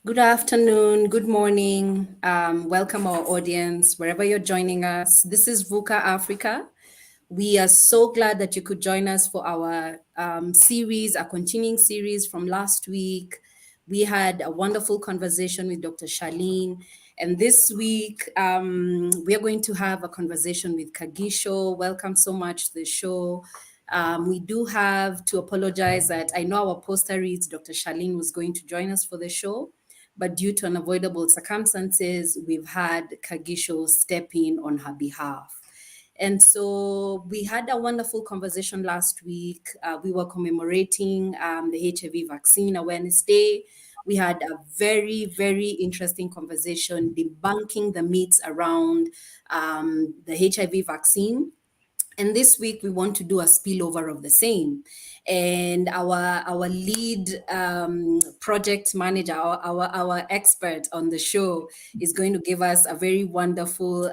Good afternoon, good morning. Welcome our audience, wherever you're joining us. This is Vuka Africa. We are so glad that you could join us for our series, our continuing series from last week. We had a wonderful conversation with Dr. Charlene. And this week, we are going to have a conversation with Kagisho. Welcome so much to the show. We do have to apologize that I know our poster reads Dr. Charlene was going to join us for the show, but due to unavoidable circumstances, we've had Kagisho step in on her behalf. And so we had a wonderful conversation last week. We were commemorating the HIV Vaccine Awareness Day. We had a very, very interesting conversation debunking the myths around the HIV vaccine. And this week we want to do a spillover of the same. And our lead project manager, our expert on the show, is going to give us a very wonderful,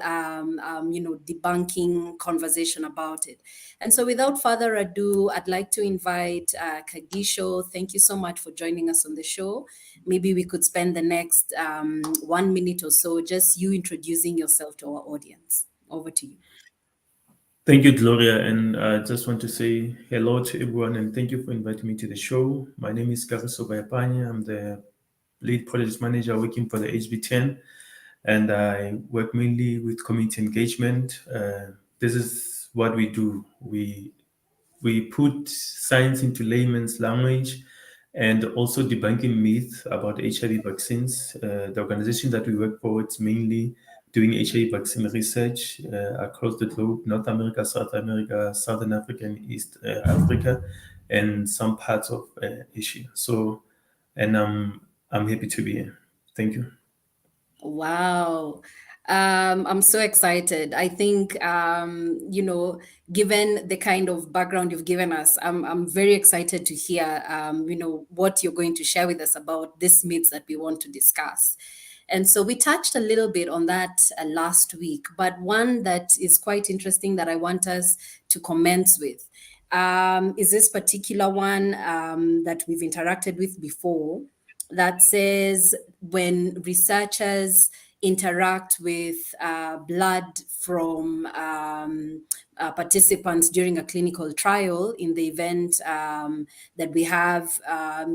debunking conversation about it. And so, without further ado, I'd like to invite Kagisho. Thank you so much for joining us on the show. Maybe we could spend the next 1 minute or so just you introducing yourself to our audience. Over to you. Thank you, Gloria. And I just want to say hello to everyone and thank you for inviting me to the show. My name is Kagiso Bayapanya. I'm the lead project manager working for the HB10, and I work mainly with community engagement. This is what we do. We put science into layman's language and also debunking myths about HIV vaccines. The organization that we work for, it's mainly doing HIV vaccine research across the globe, North America, South America, Southern Africa, and East Africa, and some parts of Asia. So, and I'm happy to be here. Thank you. Wow. I'm so excited. I think, given the kind of background you've given us, I'm very excited to hear, what you're going to share with us about this myths that we want to discuss. And so we touched a little bit on that last week, but one that is quite interesting that I want us to commence with is this particular one that we've interacted with before that says when researchers interact with blood from participants during a clinical trial in the event that we have,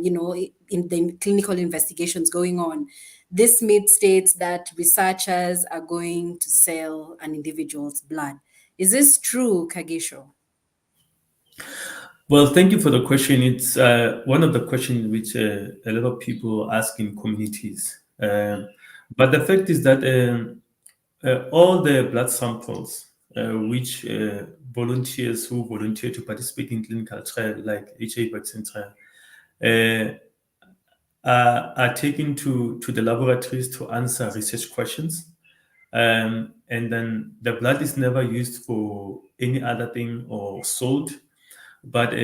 in the clinical investigations going on. This myth states that researchers are going to sell an individual's blood. Is this true, Kagisho? Well, thank you for the question. It's one of the questions which a lot of people ask in communities. But the fact is that all the blood samples which volunteers who volunteer to participate in clinical trial, like HIV vaccine trial, uh, are taken to the laboratories to answer research questions. And then the blood is never used for any other thing or sold, but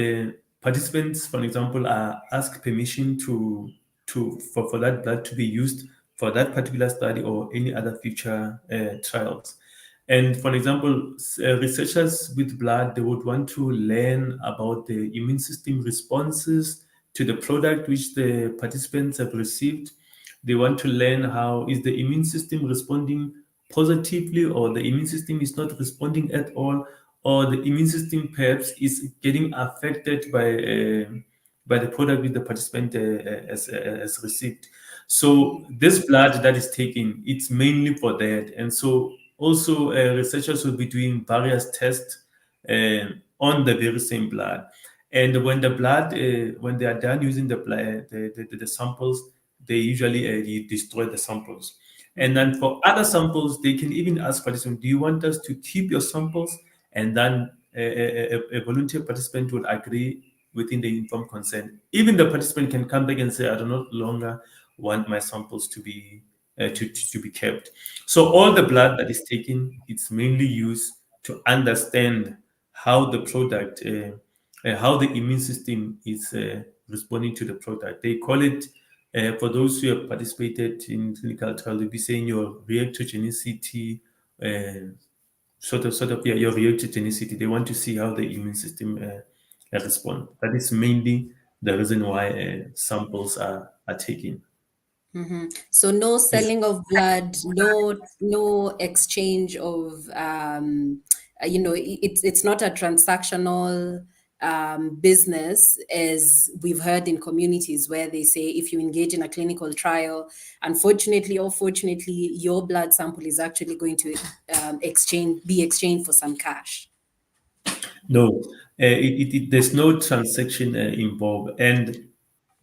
participants, for example, are asked permission for that blood to be used for that particular study or any other future trials. And for example, researchers with blood, they would want to learn about the immune system responses to the product which the participants have received. They want to learn how is the immune system responding positively, or the immune system is not responding at all, or the immune system perhaps is getting affected by the product which the participant has received. So this blood that is taken, it's mainly for that. And so also researchers will be doing various tests on the very same blood. And when the blood, when they are done using the blood, the samples, they usually destroy the samples. And then for other samples, they can even ask participants, do you want us to keep your samples? And then a volunteer participant will agree within the informed consent. Even the participant can come back and say, I do not longer want my samples to be to be kept. So all the blood that is taken, it's mainly used to understand how the product, how the immune system is responding to the product. They call it, for those who have participated in clinical trial, they'll be saying your reactogenicity, yeah, your reactogenicity. They want to see how the immune system respond. That is mainly the reason why samples are taken. So no Yes. selling of blood, no exchange of it's not a transactional business, as we've heard in communities where they say if you engage in a clinical trial, unfortunately or fortunately, your blood sample is actually going to be exchanged for some cash. No, there's no transaction involved. And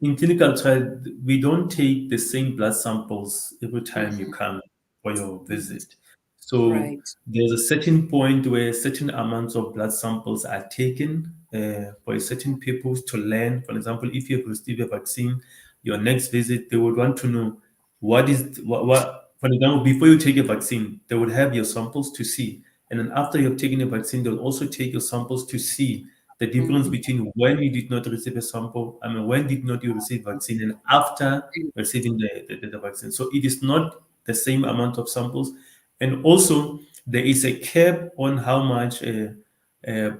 in clinical trial, we don't take the same blood samples every time you come for your visit. So Right. there's a certain point where certain amounts of blood samples are taken for certain people to learn. For example, if you have received a vaccine, your next visit, they would want to know what for example, before you take a vaccine, they would have your samples to see. And then after you have taken a vaccine, they'll also take your samples to see the difference between when you did not receive a sample, I mean, when did not you receive vaccine, and after receiving the vaccine. So it is not the same amount of samples. And also, there is a cap on how much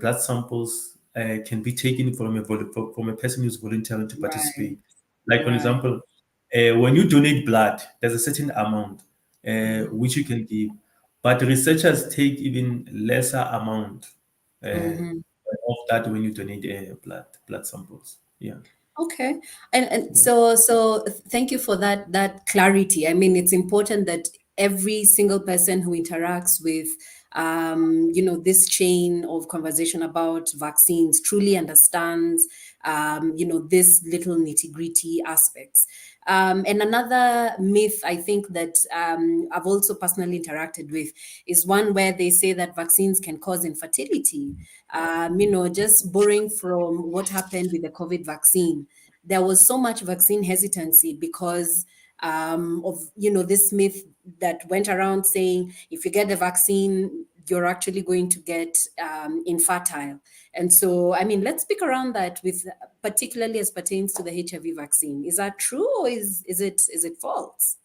blood samples can be taken from from a person who's volunteering to Right. participate. Like, for Right. example, when you donate blood, there's a certain amount which you can give, but researchers take even lesser amount of that when you donate blood samples. Yeah. Okay. And Yeah. so thank you for that clarity. I mean, it's important that every single person who interacts with this chain of conversation about vaccines truly understands this little nitty-gritty aspects. And another myth I think that I've also personally interacted with is one where they say that vaccines can cause infertility. Just borrowing from what happened with the COVID vaccine, there was so much vaccine hesitancy because of this myth that went around saying if you get the vaccine you're actually going to get infertile. And so, I mean, let's speak around that with particularly as pertains to the HIV vaccine. Is that true, or is it false?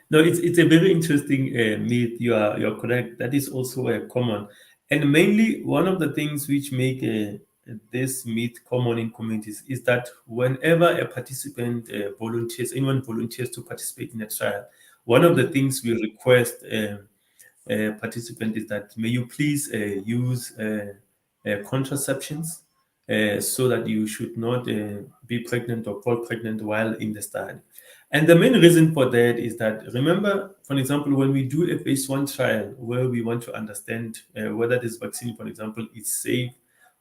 No, it's a very interesting myth. You're correct. That is also common, and mainly one of the things which make this myth common in communities is that whenever a participant volunteers, anyone volunteers to participate in a trial, one of the things we request participant is that may you please use contraceptions so that you should not be pregnant or fall pregnant while in the study. And the main reason for that is that, remember, for example, when we do a phase one trial where we want to understand whether this vaccine, for example, is safe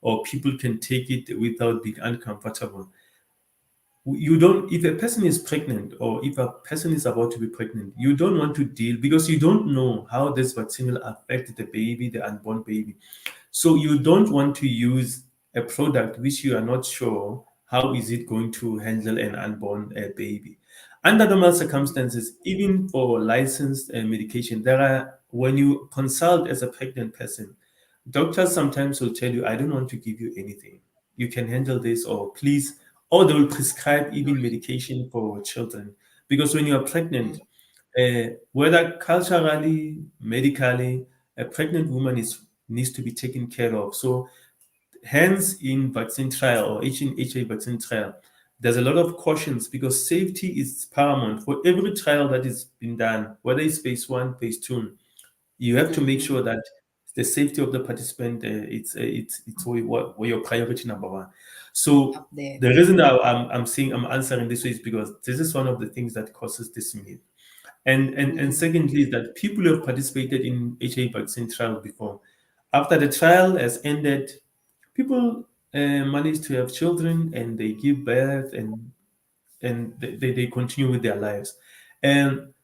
or people can take it without being uncomfortable, you don't, if a person is pregnant or if a person is about to be pregnant, you don't want to deal because you don't know how this vaccine will affect the baby, the unborn baby. So you don't want to use a product which you are not sure how is it going to handle an unborn baby. Under normal circumstances, even for licensed medication, there are, when you consult as a pregnant person, doctors sometimes will tell you, I don't want to give you anything. You can handle this, or please, or they will prescribe even medication for children. Because when you are pregnant, whether culturally, medically, a pregnant woman needs to be taken care of. So, hence, in vaccine trial or HIV vaccine trial, there's a lot of cautions because safety is paramount for every trial that is been done, whether it's phase one, phase two. You have to make sure that the safety of the participant it's what your priority number one. So Up there. the reason I'm saying I'm answering this way is because this is one of the things that causes this myth. And secondly is that people who have participated in HIV vaccine trial before, after the trial has ended, people manage to have children and they give birth and they continue with their lives. And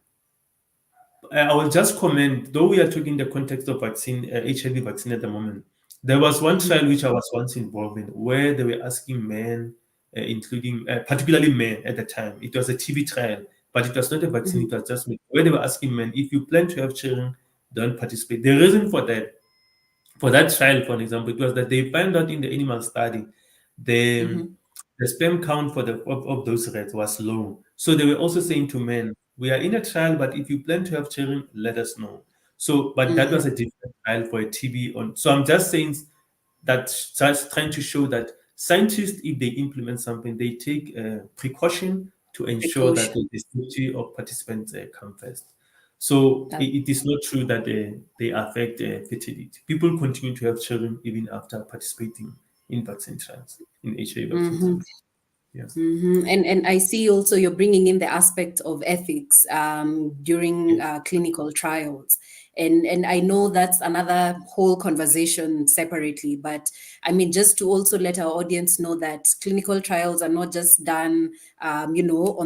I will just comment, though we are talking the context of vaccine, HIV vaccine at the moment. There was one trial which I was once involved in where they were asking men, including particularly men at the time. It was a TB trial, but it was not a vaccine. It was just where they were asking men, if you plan to have children, don't participate. The reason for that trial, for example, it was that they found out in the animal study the the sperm count of those rats was low. So they were also saying to men, we are in a trial, but if you plan to have children, let us know. So, but that was a different trial for a TB on. So I'm just saying that just trying to show that scientists, if they implement something, they take precaution to ensure that Precaution. the safety of participants come first. So That, it is not true that they affect fertility. People continue to have children even after participating in vaccine trials, in HIV vaccine mhm. trials. Yeah. And I see also you're bringing in the aspect of ethics during Yes. clinical trials. And I know that's another whole conversation separately, but I mean, just to also let our audience know that clinical trials are not just done, on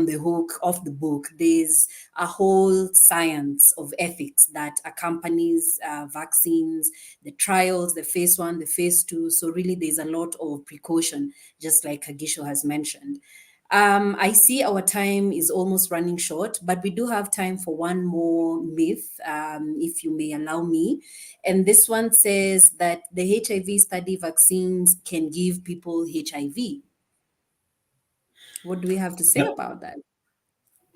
the hook of the book. There's a whole science of ethics that accompanies vaccines, the trials, the phase one, the phase two. So really, there's a lot of precaution, just like Kagisho has mentioned. I see our time is almost running short, but we do have time for one more myth, if you may allow me. And this one says that the HIV study vaccines can give people HIV. What do we have to say Yeah. about that?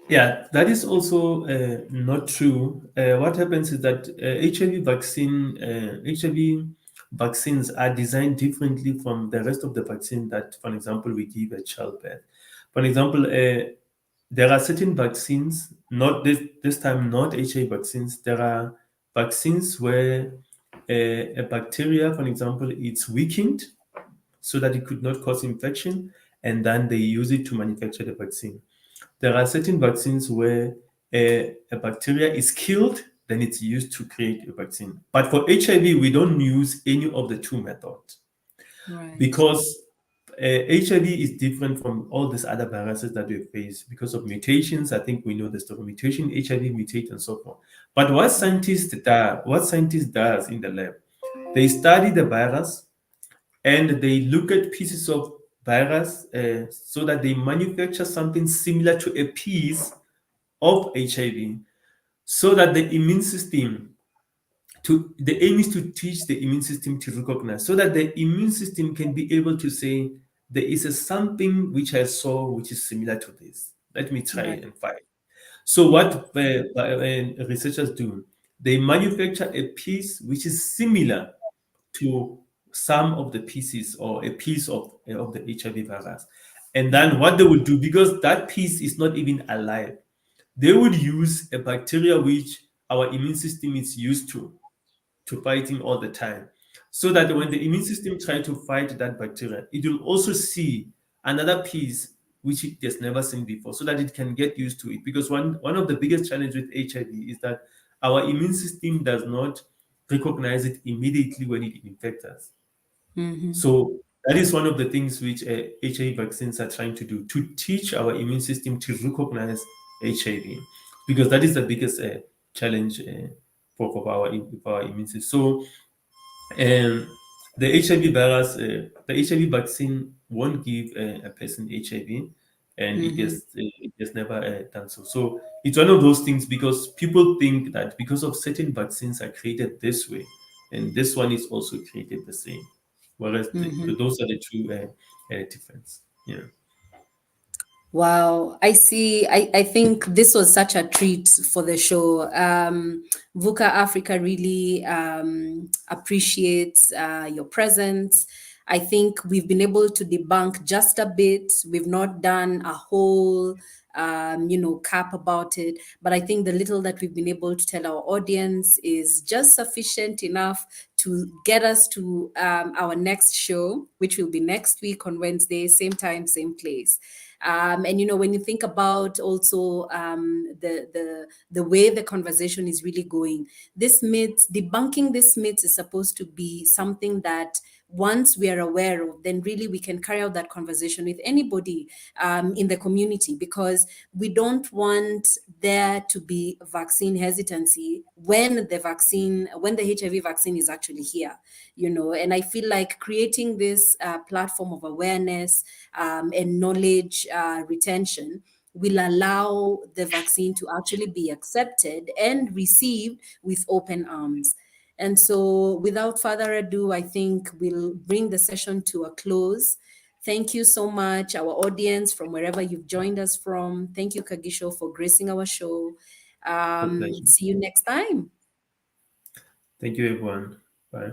Yeah, that is also not true. What happens is that HIV vaccines are designed differently from the rest of the vaccine that, for example, we give at childbirth. For example, there are certain vaccines, not this time, not HIV vaccines. There are vaccines where a bacteria, for example, it's weakened so that it could not cause infection, and then they use it to manufacture the vaccine. There are certain vaccines where a bacteria is killed, then it's used to create a vaccine. But for HIV, we don't use any of the two methods Right. because HIV is different from all these other viruses that we face because of mutations. I think we know the story: mutation, HIV mutate, and so forth. But what scientists does in the lab, they study the virus and they look at pieces of virus so that they manufacture something similar to a piece of HIV so that the immune system the aim is to teach the immune system to recognize so that the immune system can be able to say there is a something which I saw which is similar to this. Let me try Right. and find. So what researchers do, they manufacture a piece which is similar to some of the pieces or a piece of the HIV virus. And then what they would do, because that piece is not even alive, they would use a bacteria which our immune system is used to fighting all the time. So that when the immune system try to fight that bacteria, it will also see another piece which it has never seen before, so that it can get used to it. Because one of the biggest challenges with HIV is that our immune system does not recognize it immediately when it infects us. Mm-hmm. So that is one of the things which HIV vaccines are trying to do to teach our immune system to recognize HIV, because that is the biggest challenge for our immune system. So um, the HIV virus, the HIV vaccine won't give a person HIV, and Mm-hmm. it has never done so. So it's one of those things because people think that because of certain vaccines are created this way, and this one is also created the same, whereas Mm-hmm. those are the two difference. Yeah, Wow, I see. I think this was such a treat for the show. Vuka Africa really appreciates your presence. I think we've been able to debunk just a bit. We've not done a whole, cap about it. But I think the little that we've been able to tell our audience is just sufficient enough to get us to our next show, which will be next week on Wednesday, same time, same place. And when you think about also the way the conversation is really going, this myth, debunking this myth, is supposed to be something that once we are aware of, then really we can carry out that conversation with anybody in the community, because we don't want there to be vaccine hesitancy when the HIV vaccine is actually here. And I feel like creating this platform of awareness and knowledge retention will allow the vaccine to actually be accepted and received with open arms. And so, without further ado, I think we'll bring the session to a close. Thank you so much, our audience, from wherever you've joined us from. Thank you, Kagisho, for gracing our show. a pleasure. See you next time. Thank you, everyone. Bye.